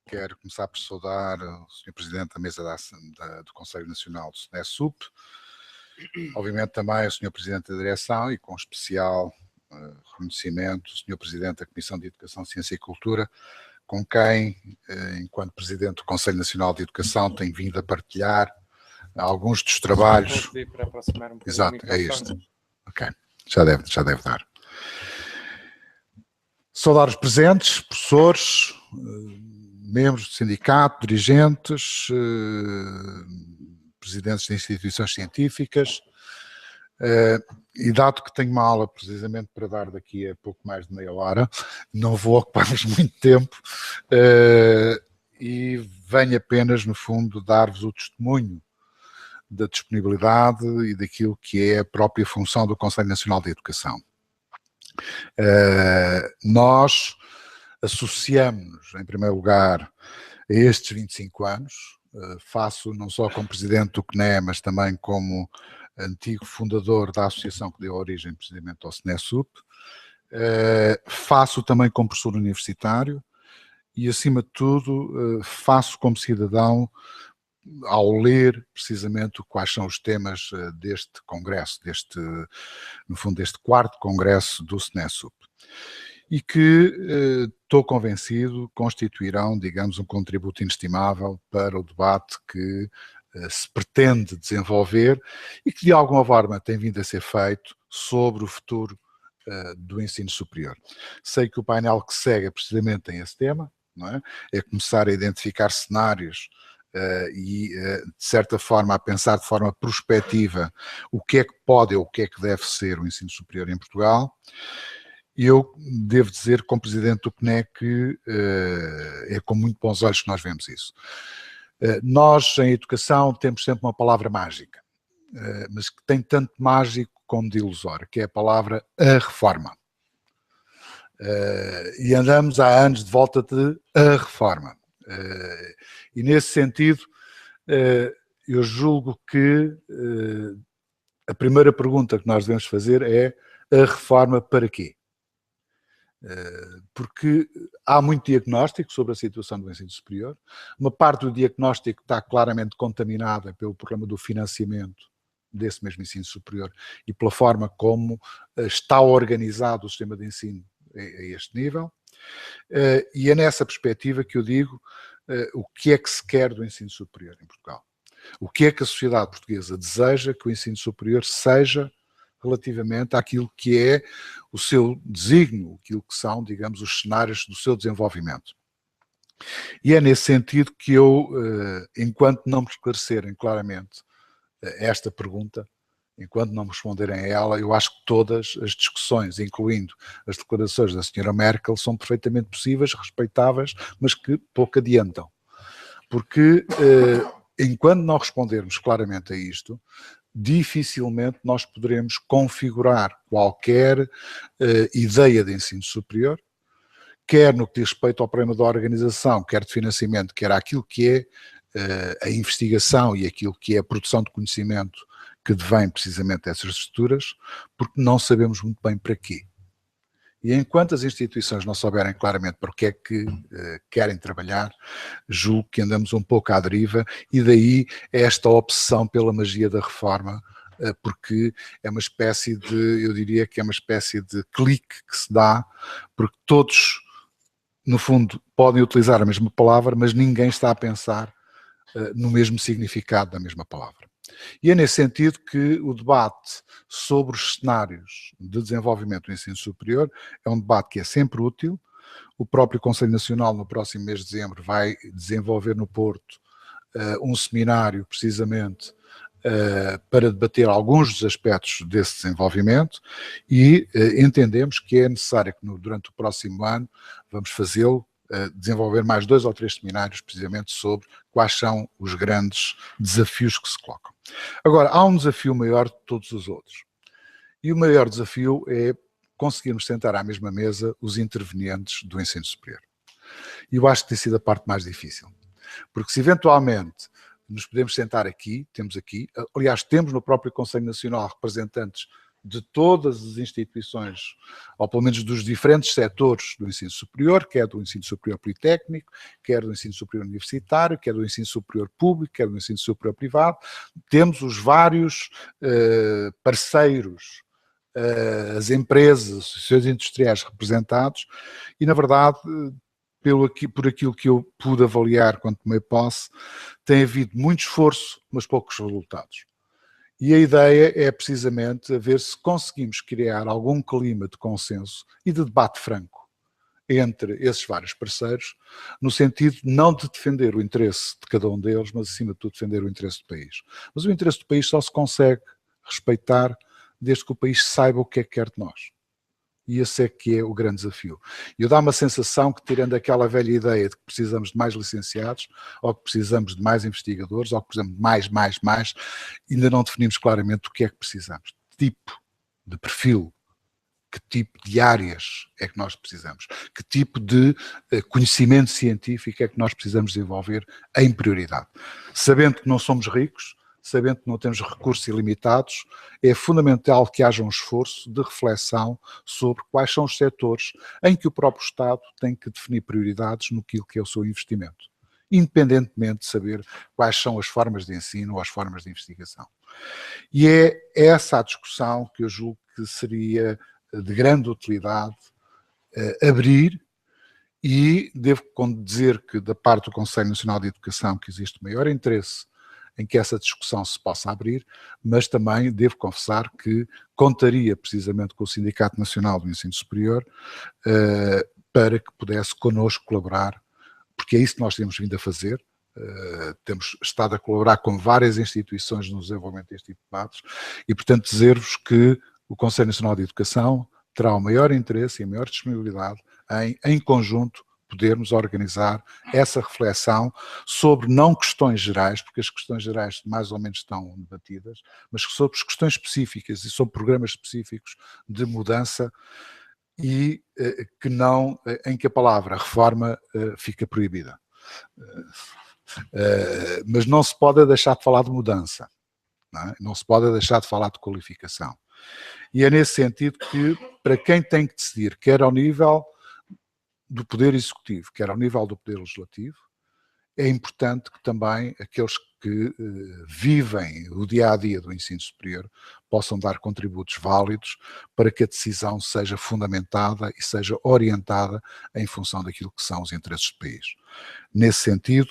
Speaker 3: Quero começar por saudar o Sr. Presidente da Mesa do Conselho Nacional do SNESUP, obviamente também o Sr. Presidente da Direção e com especial reconhecimento, o Sr. Presidente da Comissão de Educação, Ciência e Cultura, com quem, enquanto Presidente do Conselho Nacional de Educação, tenho vindo a partilhar alguns dos trabalhos.
Speaker 1: Vou pedir para aproximar um bocadinho
Speaker 3: Exato,
Speaker 1: o
Speaker 3: é
Speaker 1: microfone.
Speaker 3: isto. Ok, já deve dar. Saudar os presentes, professores, membros do sindicato, dirigentes, presidentes de instituições científicas, e dado que tenho uma aula precisamente para dar daqui a pouco mais de meia hora, não vou ocupar-vos muito tempo, e venho apenas, no fundo, dar-vos o testemunho da disponibilidade e daquilo que é a própria função do Conselho Nacional de Educação. Nós associamos-nos, em primeiro lugar, a estes 25 anos, faço não só como Presidente do CNE, mas também como antigo fundador da associação que deu origem precisamente ao SNESUP, faço também como professor universitário e, acima de tudo, faço como cidadão ao ler precisamente quais são os temas deste congresso, no fundo, deste 4º congresso do SNESUP, e que estou convencido constituirão, digamos, um contributo inestimável para o debate que se pretende desenvolver e que de alguma forma tem vindo a ser feito sobre o futuro do ensino superior. Sei que o painel que segue precisamente tem esse tema, não é? É começar a identificar cenários e, de certa forma, a pensar de forma prospectiva o que é que pode ou o que é que deve ser o ensino superior em Portugal. E eu devo dizer, como Presidente do CNE, que é com muito bons olhos que nós vemos isso. Nós, em educação, temos sempre uma palavra mágica, mas que tem tanto mágico como de ilusório, que é a palavra a reforma. E andamos há anos de volta de a reforma. E nesse sentido, eu julgo que a primeira pergunta que nós devemos fazer é: a reforma para quê? Porque há muito diagnóstico sobre a situação do ensino superior, uma parte do diagnóstico está claramente contaminada pelo problema do financiamento desse mesmo ensino superior e pela forma como está organizado o sistema de ensino a este nível, e é nessa perspectiva que eu digo o que é que se quer do ensino superior em Portugal. O que é que a sociedade portuguesa deseja que o ensino superior seja relativamente àquilo que é o seu desígnio, aquilo que são, digamos, os cenários do seu desenvolvimento. E é nesse sentido que eu, enquanto não me esclarecerem claramente esta pergunta, enquanto não me responderem a ela, eu acho que todas as discussões, incluindo as declarações da senhora Merkel, são perfeitamente possíveis, respeitáveis, mas que pouco adiantam. Porque, enquanto não respondermos claramente a isto, dificilmente nós poderemos configurar qualquer ideia de ensino superior, quer no que diz respeito ao problema da organização, quer de financiamento, quer àquilo que é a investigação e aquilo que é a produção de conhecimento que devém precisamente dessas estruturas, porque não sabemos muito bem para quê. E enquanto as instituições não souberem claramente para o que é que querem trabalhar, julgo que andamos um pouco à deriva, e daí esta obsessão pela magia da reforma, porque é uma espécie de, eu diria que é uma espécie de clique que se dá, porque todos, no fundo, podem utilizar a mesma palavra, mas ninguém está a pensar no mesmo significado da mesma palavra. E é nesse sentido que o debate sobre os cenários de desenvolvimento do ensino superior é um debate que é sempre útil. O próprio Conselho Nacional, no próximo mês de dezembro, vai desenvolver no Porto um seminário, precisamente, para debater alguns dos aspectos desse desenvolvimento, e entendemos que é necessário que durante o próximo ano vamos fazê-lo, desenvolver mais 2 ou 3 seminários precisamente sobre quais são os grandes desafios que se colocam. Agora, há um desafio maior de todos os outros, e o maior desafio é conseguirmos sentar à mesma mesa os intervenientes do ensino superior. E eu acho que tem sido a parte mais difícil, porque se eventualmente nos podemos sentar aqui, aliás, temos no próprio Conselho Nacional representantes de todas as instituições, ou pelo menos dos diferentes setores do ensino superior, quer do ensino superior politécnico, quer do ensino superior universitário, quer do ensino superior público, quer do ensino superior privado. Temos os vários parceiros as empresas, as associações industriais representados, e na verdade, por aquilo que eu pude avaliar quando tomei posse, tem havido muito esforço, mas poucos resultados. E a ideia é precisamente a ver se conseguimos criar algum clima de consenso e de debate franco entre esses vários parceiros, no sentido não de defender o interesse de cada um deles, mas acima de tudo defender o interesse do país. Mas o interesse do país só se consegue respeitar desde que o país saiba o que é que quer de nós. E esse é que é o grande desafio. E eu dá-me a sensação que, tirando aquela velha ideia de que precisamos de mais licenciados, ou que precisamos de mais investigadores, ou que precisamos de mais, ainda não definimos claramente o que é que precisamos. De tipo, de perfil, que tipo de áreas é que nós precisamos, que tipo de conhecimento científico é que nós precisamos desenvolver em prioridade. Sabendo que não somos ricos, sabendo que não temos recursos ilimitados, é fundamental que haja um esforço de reflexão sobre quais são os setores em que o próprio Estado tem que definir prioridades no que é o seu investimento, independentemente de saber quais são as formas de ensino ou as formas de investigação. E é essa a discussão que eu julgo que seria de grande utilidade abrir, e devo dizer que da parte do Conselho Nacional de Educação que existe maior interesse em que essa discussão se possa abrir, mas também devo confessar que contaria precisamente com o Sindicato Nacional do Ensino Superior para que pudesse connosco colaborar, porque é isso que nós temos vindo a fazer. Temos estado a colaborar com várias instituições no desenvolvimento deste tipo de debates e, portanto, dizer-vos que o Conselho Nacional de Educação terá o maior interesse e a maior disponibilidade em conjunto, podermos organizar essa reflexão sobre não questões gerais, porque as questões gerais mais ou menos estão debatidas, mas sobre questões específicas e sobre programas específicos de mudança e que não, em que a palavra reforma fica proibida. Mas não se pode deixar de falar de mudança, não se pode deixar de falar de qualificação. E é nesse sentido que, para quem tem que decidir, quer ao nível do Poder Executivo, quer ao nível do Poder Legislativo, é importante que também aqueles que vivem o dia-a-dia do ensino superior possam dar contributos válidos para que a decisão seja fundamentada e seja orientada em função daquilo que são os interesses do país. Nesse sentido,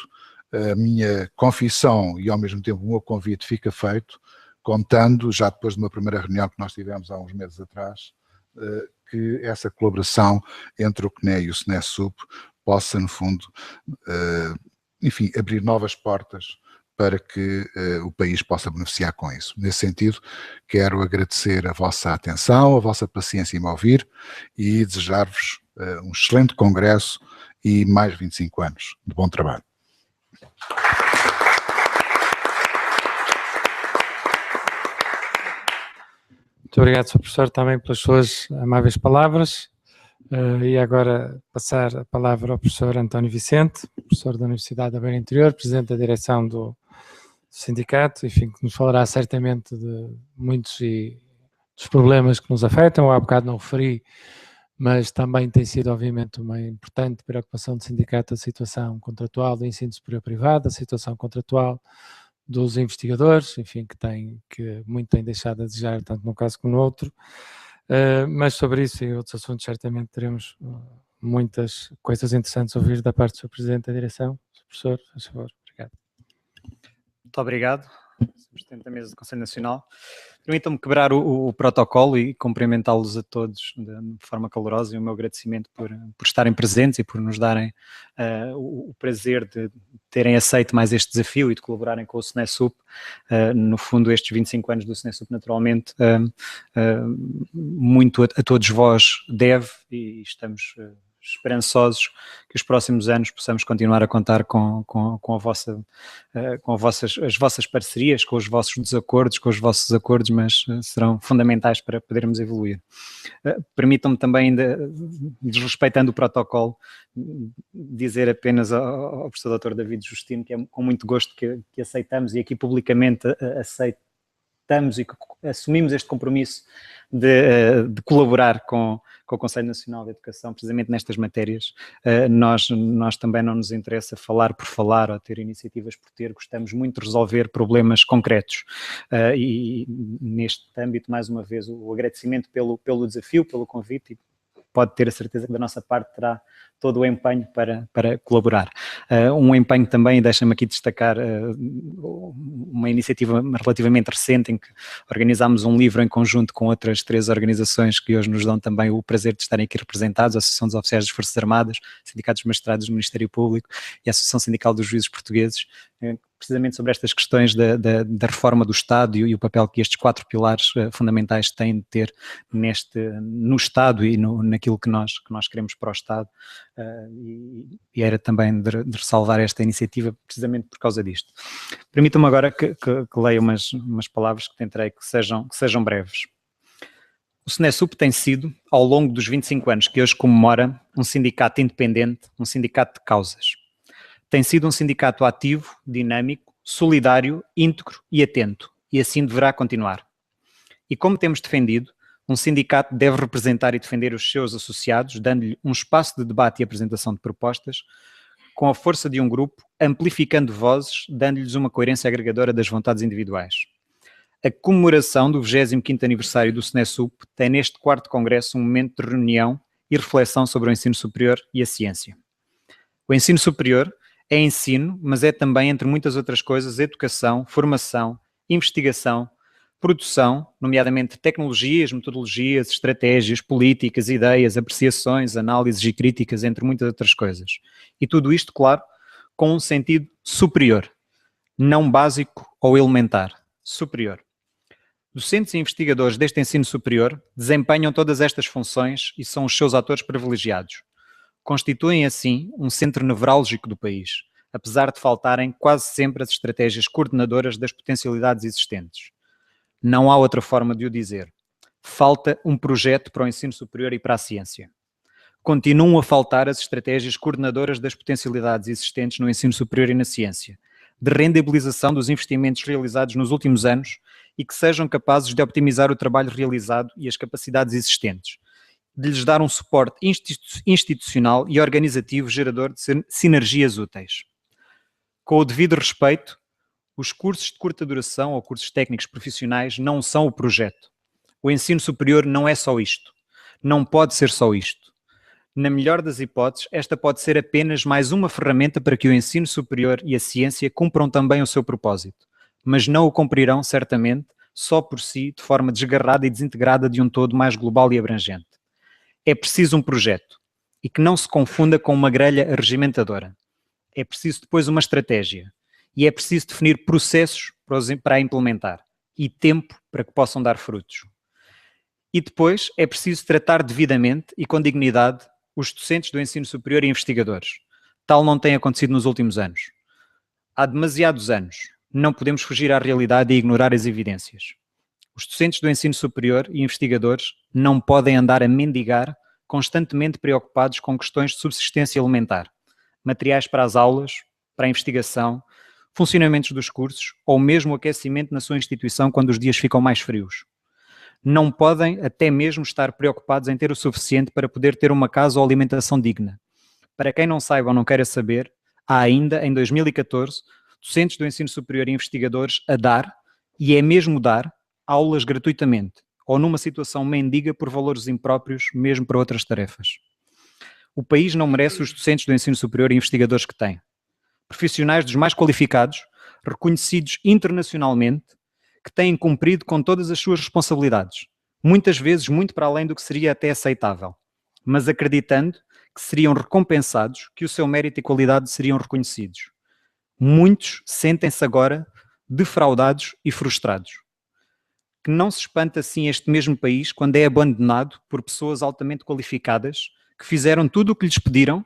Speaker 3: a minha confissão e ao mesmo tempo o meu convite fica feito, contando, já depois de uma primeira reunião que nós tivemos há uns meses atrás, que essa colaboração entre o CNE e o SNESUP possa, no fundo, enfim, abrir novas portas para que o país possa beneficiar com isso. Nesse sentido, quero agradecer a vossa atenção, a vossa paciência em me ouvir e desejar-vos um excelente congresso e mais 25 anos de bom trabalho.
Speaker 1: Muito obrigado, Sr. Professor, também pelas suas amáveis palavras. E agora passar a palavra ao professor António Vicente, professor da Universidade da Beira Interior, presidente da direção do sindicato, enfim, que nos falará certamente de muitos dos problemas que nos afetam. Há bocado não referi, mas também tem sido, obviamente, uma importante preocupação do sindicato a situação contratual do ensino superior privado, a situação contratual dos investigadores, enfim, que muito têm deixado a desejar, tanto num caso como no outro. Mas sobre isso e outros assuntos certamente teremos muitas coisas interessantes a ouvir da parte do Sr. Presidente da Direção. Sr. Professor, por favor. Obrigado.
Speaker 4: Muito obrigado, Sr. Presidente da Mesa do Conselho Nacional. Permitam-me quebrar o protocolo e cumprimentá-los a todos de forma calorosa e o meu agradecimento por estarem presentes e por nos darem o prazer de terem aceito mais este desafio e de colaborarem com o SNESUP. No fundo, estes 25 anos do SNESUP, naturalmente, muito a todos vós deve e estamos esperançosos que os próximos anos possamos continuar a contar com as vossas parcerias, com os vossos desacordos, com os vossos acordos, mas serão fundamentais para podermos evoluir. Permitam-me também, desrespeitando o protocolo, dizer apenas ao professor Dr. David Justino que é com muito gosto que aceitamos e aqui publicamente aceitamos e que assumimos este compromisso de colaborar com o Conselho Nacional de Educação, precisamente nestas matérias. Nós também não nos interessa falar por falar ou ter iniciativas por ter, gostamos muito de resolver problemas concretos. E neste âmbito, mais uma vez, o agradecimento pelo desafio, pelo convite, e pode ter a certeza que da nossa parte terá todo o empenho para colaborar. Um empenho também, deixa-me aqui destacar uma iniciativa relativamente recente em que organizámos um livro em conjunto com outras 3 organizações que hoje nos dão também o prazer de estarem aqui representados, a Associação dos Oficiais das Forças Armadas, Sindicatos dos Magistrados do Ministério Público e a Associação Sindical dos Juízes Portugueses, precisamente sobre estas questões da reforma do Estado e o papel que estes 4 pilares fundamentais têm de ter no Estado e naquilo que nós queremos para o Estado. E era também de ressalvar esta iniciativa precisamente por causa disto. Permitam-me agora que leia umas palavras que tentarei que sejam breves. O SNESUP tem sido, ao longo dos 25 anos que hoje comemora, um sindicato independente, um sindicato de causas. Tem sido um sindicato ativo, dinâmico, solidário, íntegro e atento, e assim deverá continuar. E como temos defendido, um sindicato deve representar e defender os seus associados, dando-lhe um espaço de debate e apresentação de propostas, com a força de um grupo, amplificando vozes, dando-lhes uma coerência agregadora das vontades individuais. A comemoração do 25º aniversário do SNESUP tem neste 4º Congresso um momento de reunião e reflexão sobre o ensino superior e a ciência. O ensino superior é ensino, mas é também, entre muitas outras coisas, educação, formação, investigação, produção, nomeadamente tecnologias, metodologias, estratégias, políticas, ideias, apreciações, análises e críticas, entre muitas outras coisas. E tudo isto, claro, com um sentido superior, não básico ou elementar, superior. Docentes e investigadores deste ensino superior desempenham todas estas funções e são os seus atores privilegiados. Constituem, assim, um centro nevrálgico do país, apesar de faltarem quase sempre as estratégias coordenadoras das potencialidades existentes. Não há outra forma de o dizer. Falta um projeto para o ensino superior e para a ciência. Continuam a faltar as estratégias coordenadoras das potencialidades existentes no ensino superior e na ciência, de rendibilização dos investimentos realizados nos últimos anos e que sejam capazes de optimizar o trabalho realizado e as capacidades existentes, de lhes dar um suporte institucional e organizativo gerador de sinergias úteis. Com o devido respeito, os cursos de curta duração ou cursos técnicos profissionais não são o projeto. O ensino superior não é só isto. Não pode ser só isto. Na melhor das hipóteses, esta pode ser apenas mais uma ferramenta para que o ensino superior e a ciência cumpram também o seu propósito, mas não o cumprirão, certamente, só por si, de forma desgarrada e desintegrada de um todo mais global e abrangente. É preciso um projeto, e que não se confunda com uma grelha arregimentadora. É preciso depois uma estratégia, e é preciso definir processos para a implementar, e tempo para que possam dar frutos. E depois é preciso tratar devidamente e com dignidade os docentes do ensino superior e investigadores. Tal não tem acontecido nos últimos anos. Há demasiados anos. Não podemos fugir à realidade e ignorar as evidências. Os docentes do ensino superior e investigadores não podem andar a mendigar, constantemente preocupados com questões de subsistência elementar, materiais para as aulas, para a investigação, funcionamentos dos cursos ou mesmo o aquecimento na sua instituição quando os dias ficam mais frios. Não podem até mesmo estar preocupados em ter o suficiente para poder ter uma casa ou alimentação digna. Para quem não saiba ou não queira saber, há ainda, em 2014, docentes do ensino superior e investigadores a dar, e é mesmo dar, aulas gratuitamente, ou numa situação mendiga por valores impróprios, mesmo para outras tarefas. O país não merece os docentes do ensino superior e investigadores que tem. Profissionais dos mais qualificados, reconhecidos internacionalmente, que têm cumprido com todas as suas responsabilidades, muitas vezes muito para além do que seria até aceitável, mas acreditando que seriam recompensados, que o seu mérito e qualidade seriam reconhecidos. Muitos sentem-se agora defraudados e frustrados. Que não se espanta assim este mesmo país quando é abandonado por pessoas altamente qualificadas, que fizeram tudo o que lhes pediram,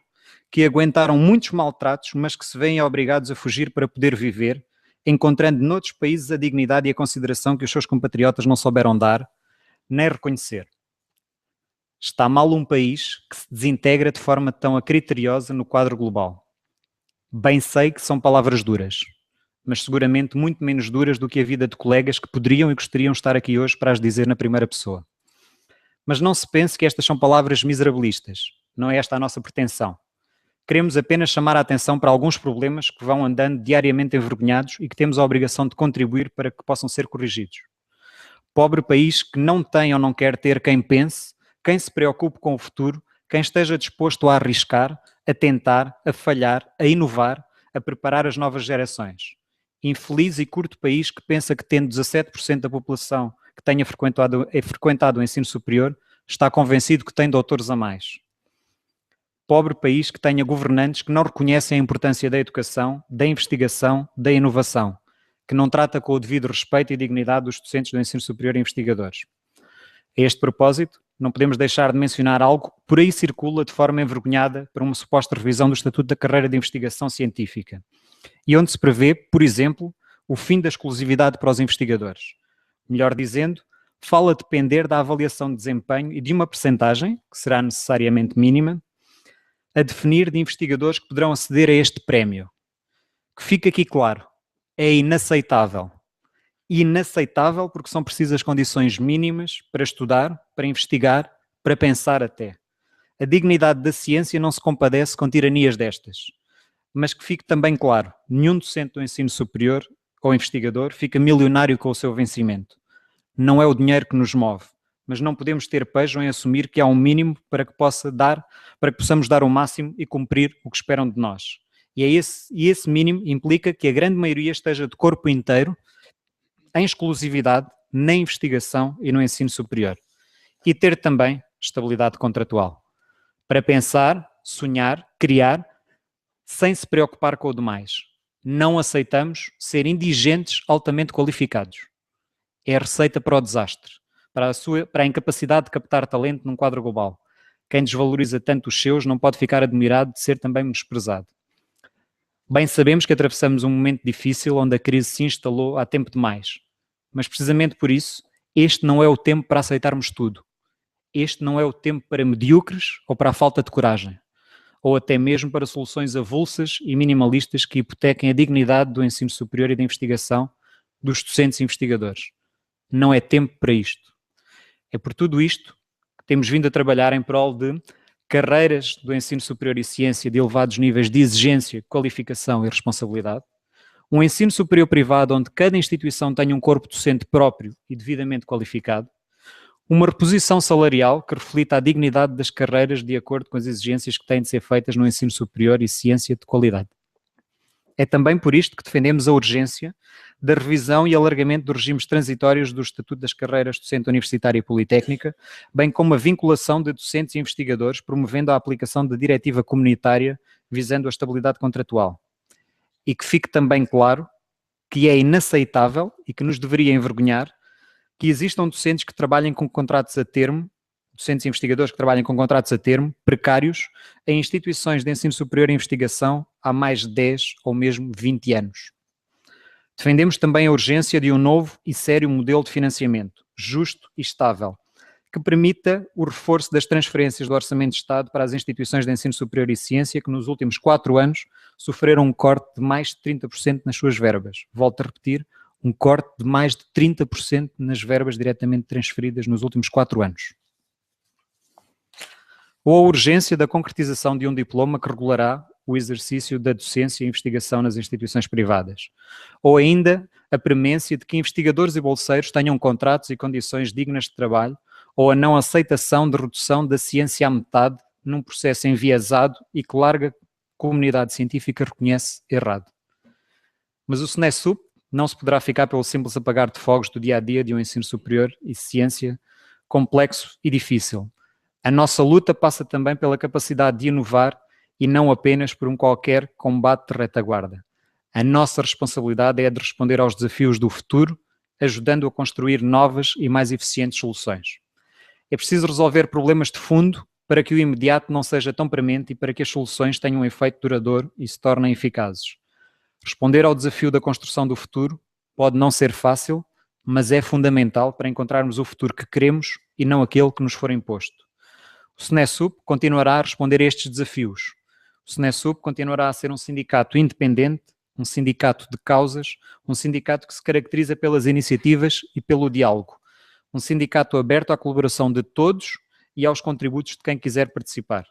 Speaker 4: que aguentaram muitos maltratos, mas que se veem obrigados a fugir para poder viver, encontrando noutros países a dignidade e a consideração que os seus compatriotas não souberam dar, nem reconhecer. Está mal um país que se desintegra de forma tão acriteriosa no quadro global. Bem sei que são palavras duras, mas seguramente muito menos duras do que a vida de colegas que poderiam e gostariam estar aqui hoje para as dizer na primeira pessoa. Mas não se pense que estas são palavras miserabilistas. Não é esta a nossa pretensão. Queremos apenas chamar a atenção para alguns problemas que vão andando diariamente envergonhados e que temos a obrigação de contribuir para que possam ser corrigidos. Pobre país que não tem ou não quer ter quem pense, quem se preocupe com o futuro, quem esteja disposto a arriscar, a tentar, a falhar, a inovar, a preparar as novas gerações. Infeliz e curto país que pensa que tendo 17% da população que tenha frequentado o ensino superior, está convencido que tem doutores a mais. Pobre país que tenha governantes que não reconhecem a importância da educação, da investigação, da inovação, que não trata com o devido respeito e dignidade dos docentes do ensino superior e investigadores. A este propósito, não podemos deixar de mencionar algo que por aí circula de forma envergonhada para uma suposta revisão do Estatuto da Carreira de Investigação Científica, e onde se prevê, por exemplo, o fim da exclusividade para os investigadores. Melhor dizendo, fala depender da avaliação de desempenho e de uma percentagem, que será necessariamente mínima, a definir de investigadores que poderão aceder a este prémio. Que fique aqui claro, é inaceitável. Inaceitável porque são precisas condições mínimas para estudar, para investigar, para pensar até. A dignidade da ciência não se compadece com tiranias destas. Mas que fique também claro, nenhum docente do ensino superior ou investigador fica milionário com o seu vencimento. Não é o dinheiro que nos move, mas não podemos ter pejo em assumir que há um mínimo para que possamos dar o máximo e cumprir o que esperam de nós. E esse mínimo implica que a grande maioria esteja de corpo inteiro em exclusividade na investigação e no ensino superior. E ter também estabilidade contratual. Para pensar, sonhar, criar, sem se preocupar com o demais. Não aceitamos ser indigentes altamente qualificados. É a receita para o desastre, para a incapacidade de captar talento num quadro global. Quem desvaloriza tanto os seus não pode ficar admirado de ser também menosprezado. Bem sabemos que atravessamos um momento difícil onde a crise se instalou há tempo demais. Mas precisamente por isso, este não é o tempo para aceitarmos tudo. Este não é o tempo para medíocres ou para a falta de coragem. Ou até mesmo para soluções avulsas e minimalistas que hipotequem a dignidade do ensino superior e da investigação dos docentes e investigadores. Não é tempo para isto. É por tudo isto que temos vindo a trabalhar em prol de carreiras do ensino superior e ciência de elevados níveis de exigência, qualificação e responsabilidade, um ensino superior privado onde cada instituição tenha um corpo docente próprio e devidamente qualificado, uma reposição salarial que reflita a dignidade das carreiras de acordo com as exigências que têm de ser feitas no ensino superior e ciência de qualidade. É também por isto que defendemos a urgência da revisão e alargamento dos regimes transitórios do Estatuto das Carreiras Docente Universitária e Politécnica, bem como a vinculação de docentes e investigadores, promovendo a aplicação da diretiva comunitária visando a estabilidade contratual. E que fique também claro que é inaceitável e que nos deveria envergonhar que existam docentes que trabalhem com contratos a termo, docentes e investigadores que trabalhem com contratos a termo, precários, em instituições de ensino superior e investigação há mais de 10 ou mesmo 20 anos. Defendemos também a urgência de um novo e sério modelo de financiamento, justo e estável, que permita o reforço das transferências do Orçamento de Estado para as instituições de ensino superior e ciência que nos últimos 4 anos sofreram um corte de mais de 30% nas suas verbas. Volto a repetir, um corte de mais de 30% nas verbas diretamente transferidas nos últimos 4 anos. Ou a urgência da concretização de um diploma que regulará o exercício da docência e investigação nas instituições privadas. Ou ainda a premência de que investigadores e bolseiros tenham contratos e condições dignas de trabalho, ou a não aceitação de redução da ciência à metade num processo enviesado e que larga comunidade científica reconhece errado. Mas o SNESUP não se poderá ficar pelo simples apagar de fogos do dia-a-dia de um ensino superior e ciência complexo e difícil. A nossa luta passa também pela capacidade de inovar e não apenas por um qualquer combate de retaguarda. A nossa responsabilidade é a de responder aos desafios do futuro, ajudando a construir novas e mais eficientes soluções. É preciso resolver problemas de fundo para que o imediato não seja tão premente e para que as soluções tenham um efeito duradouro e se tornem eficazes. Responder ao desafio da construção do futuro pode não ser fácil, mas é fundamental para encontrarmos o futuro que queremos e não aquele que nos for imposto. O SNESUP continuará a responder a estes desafios. O SNESUP continuará a ser um sindicato independente, um sindicato de causas, um sindicato que se caracteriza pelas iniciativas e pelo diálogo, um sindicato aberto à colaboração de todos e aos contributos de quem quiser participar.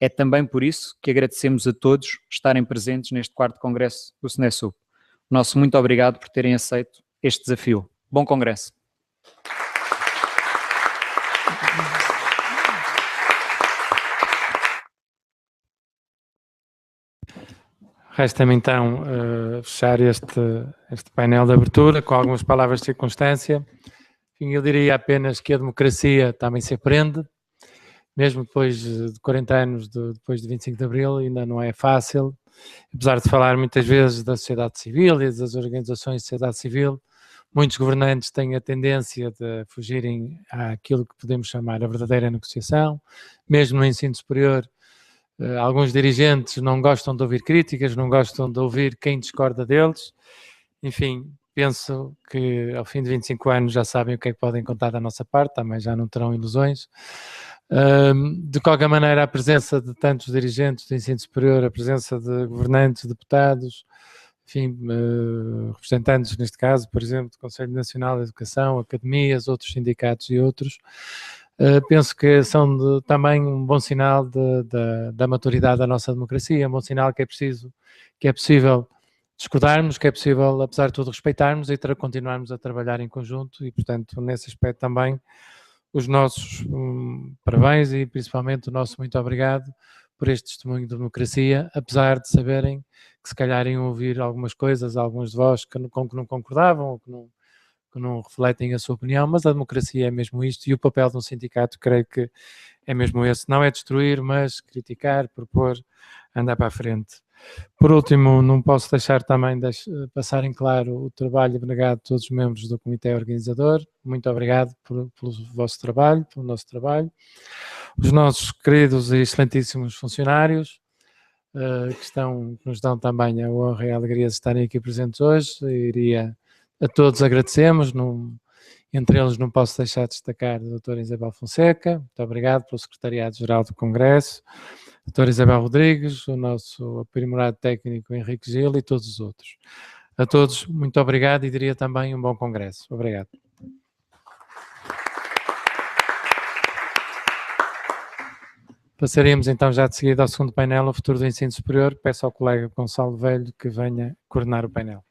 Speaker 4: É também por isso que agradecemos a todos estarem presentes neste 4º Congresso do SNESUP. Nosso muito obrigado por terem aceito este desafio. Bom Congresso!
Speaker 1: Resta-me então fechar este painel de abertura com algumas palavras de circunstância. Enfim, eu diria apenas que a democracia também se aprende, mesmo depois de 40 anos, depois de 25 de Abril, ainda não é fácil. Apesar de falar muitas vezes da sociedade civil e das organizações de sociedade civil, muitos governantes têm a tendência de fugirem àquilo que podemos chamar a verdadeira negociação. Mesmo no ensino superior, alguns dirigentes não gostam de ouvir críticas, não gostam de ouvir quem discorda deles. Enfim, penso que ao fim de 25 anos já sabem o que é que podem contar da nossa parte, também já não terão ilusões. De qualquer maneira, a presença de tantos dirigentes do ensino superior, a presença de governantes, deputados, enfim, representantes, neste caso, por exemplo, do Conselho Nacional de Educação, academias, outros sindicatos e outros, penso que são também um bom sinal da maturidade da nossa democracia, um bom sinal que é possível discordarmos, que é possível, apesar de tudo, respeitarmos e continuarmos a trabalhar em conjunto e, portanto, nesse aspecto também, os nossos parabéns e principalmente o nosso muito obrigado por este testemunho de democracia, apesar de saberem que se calhar iam ouvir algumas coisas, alguns de vós com que não concordavam ou que não refletem a sua opinião, mas a democracia é mesmo isto e o papel de um sindicato creio que é mesmo esse, não é destruir, mas criticar, propor, andar para a frente. Por último, não posso deixar também de passar em claro o trabalho abnegado de todos os membros do Comitê Organizador. Muito obrigado pelo vosso trabalho, pelo nosso trabalho. Os nossos queridos e excelentíssimos funcionários, que nos dão também a honra e a alegria de estarem aqui presentes hoje. A todos agradecemos, entre eles não posso deixar de destacar a doutora Isabel Fonseca, muito obrigado pelo Secretariado-Geral do Congresso, a doutora Isabel Rodrigues, o nosso aprimorado técnico Henrique Gil e todos os outros. A todos, muito obrigado e diria também um bom Congresso. Obrigado. Passaremos então já de seguida ao segundo painel, o futuro do ensino superior. Peço ao colega Gonçalo Velho que venha coordenar o painel.